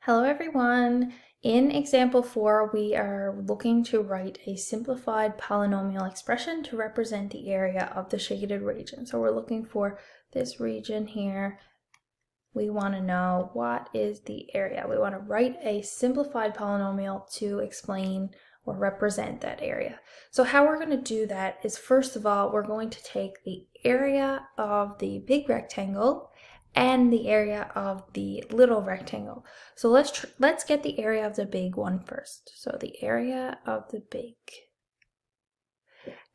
Hello everyone! In example 4, we are looking to write a simplified polynomial expression to represent the area of the shaded region. So we're looking for this region here. We want to know what is the area. We want to write a simplified polynomial to explain or represent that area. So how we're going to do that is, first of all, we're going to take the area of the big rectangle and the area of the little rectangle. So let's get the area of the big one first. So the area of the big.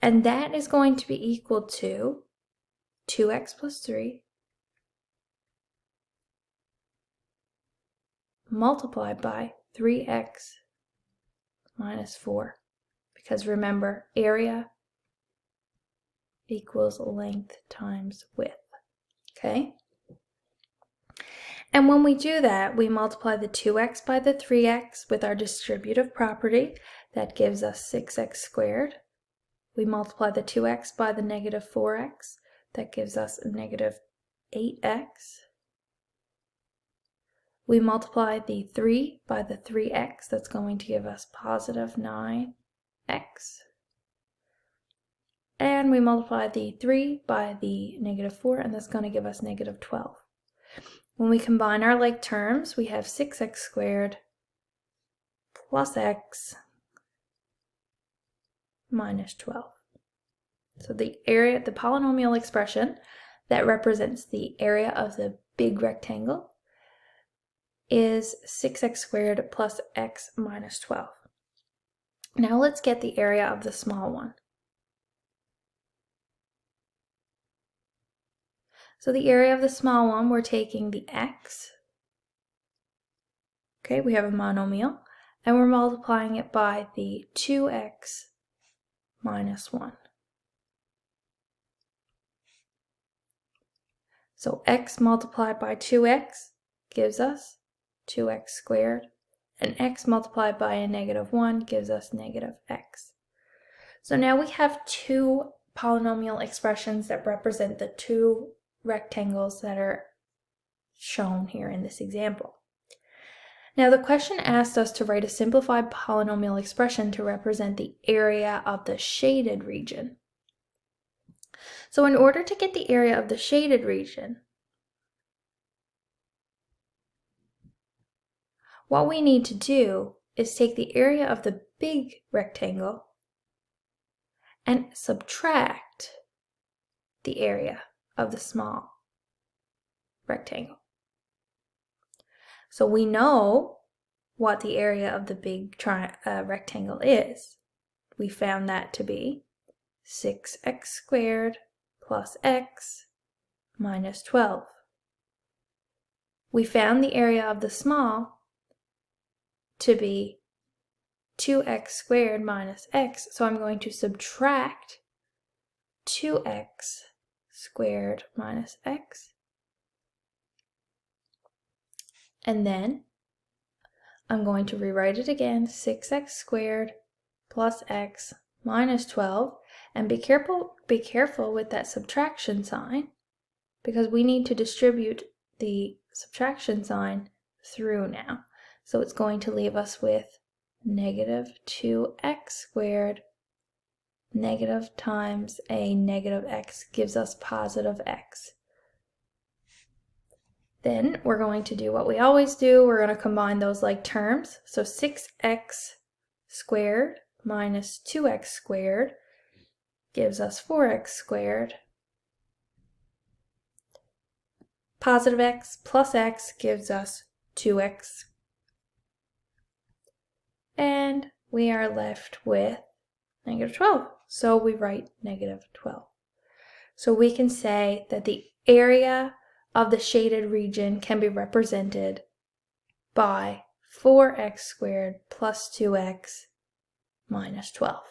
And that is going to be equal to 2x plus 3 multiplied by 3x minus 4. Because remember, area equals length times width. Okay? And when we do that, we multiply the 2x by the 3x with our distributive property. That gives us 6x squared. We multiply the 2x by the negative 4x. That gives us negative 8x. We multiply the 3 by the 3x. That's going to give us positive 9x. And we multiply the 3 by the negative 4, and that's going to give us negative 12. When we combine our like terms, we have 6x squared plus x minus 12. So the polynomial expression that represents the area of the big rectangle is 6x squared plus x minus 12. Now let's get the area of the small one. So the area of the small one, we're taking the x, okay, we have a monomial, and we're multiplying it by the 2x minus 1. So x multiplied by 2x gives us 2x squared, and x multiplied by a negative 1 gives us negative x. So now we have two polynomial expressions that represent the two rectangles that are shown here in this example. Now the question asked us to write a simplified polynomial expression to represent the area of the shaded region. So in order to get the area of the shaded region, what we need to do is take the area of the big rectangle and subtract the area of the small rectangle. So we know what the area of the big rectangle is. We found that to be 6x squared plus x minus 12. We found the area of the small to be 2x squared minus x, so I'm going to subtract 2x squared minus x. And then I'm going to rewrite it again, 6x squared plus x minus 12. And be careful with that subtraction sign, because we need to distribute the subtraction sign through now. So it's going to leave us with negative 2x squared. Negative times a negative x gives us positive x. Then we're going to do what we always do. We're going to combine those like terms. So 6x squared minus 2x squared gives us 4x squared. Positive x plus x gives us 2x. And we are left with negative 12. So we write negative 12. So we can say that the area of the shaded region can be represented by 4x squared plus 2x minus 12.